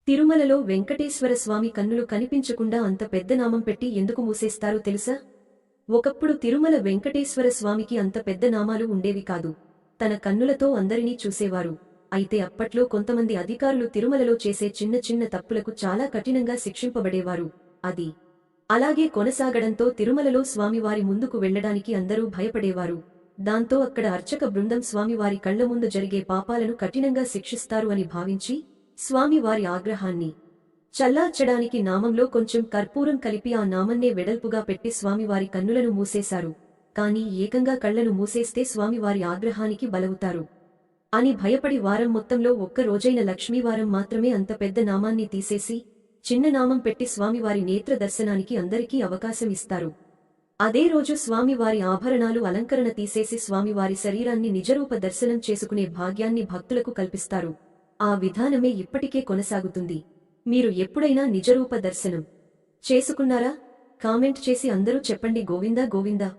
తిరుమలలో వెంకటేశ్వర స్వామి కన్నులు కనిపించకుండా అంత పెద్ద నామం పెట్టి ఎందుకు మూసేస్తారో తెలుసా? ఒకప్పుడు తిరుమల వెంకటేశ్వర స్వామికి అంత పెద్ద నామాలు ఉండేవి కాదు. తన కన్నులతో అందరినీ చూసేవారు. అయితే అప్పట్లో కొంతమంది అధికారులు తిరుమలలో చేసే చిన్న చిన్న తప్పులకు చాలా కఠినంగా శిక్షింపబడేవారు. అది అలాగే కొనసాగడంతో తిరుమలలో స్వామివారి ముందుకు వెళ్లడానికి అందరూ భయపడేవారు. దాంతో అక్కడ అర్చక బృందం స్వామివారి కళ్ల ముందు జరిగే పాపాలను కఠినంగా శిక్షిస్తారు అని భావించి స్వామివారి ఆగ్రహాన్ని చల్లార్చడానికి నామంలో కొంచెం కర్పూరం కలిపి ఆ నామన్నే వెడల్పుగా పెట్టి స్వామివారి కన్నులను మూసేశారు. కాని ఏకంగా కళ్లను మూసేస్తే స్వామివారి ఆగ్రహానికి బలవుతారు అని భయపడి వారం మొత్తంలో ఒక్క రోజైన లక్ష్మీవారం మాత్రమే అంత పెద్ద నామాన్ని తీసేసి చిన్న నామం పెట్టి స్వామివారి నేత్ర దర్శనానికి అందరికీ అవకాశం ఇస్తారు. అదే రోజు స్వామివారి ఆభరణాలు అలంకరణ తీసేసి స్వామివారి శరీరాన్ని నిజరూప దర్శనం చేసుకునే భాగ్యాన్ని భక్తులకు కల్పిస్తారు. ఆ విధానమే ఇప్పటికే కొనసాగుతుంది. మీరు ఎప్పుడైనా నిజరూప దర్శనం చేసుకున్నారా? కామెంట్ చేసి అందరూ చెప్పండి. గోవిందా గోవిందా.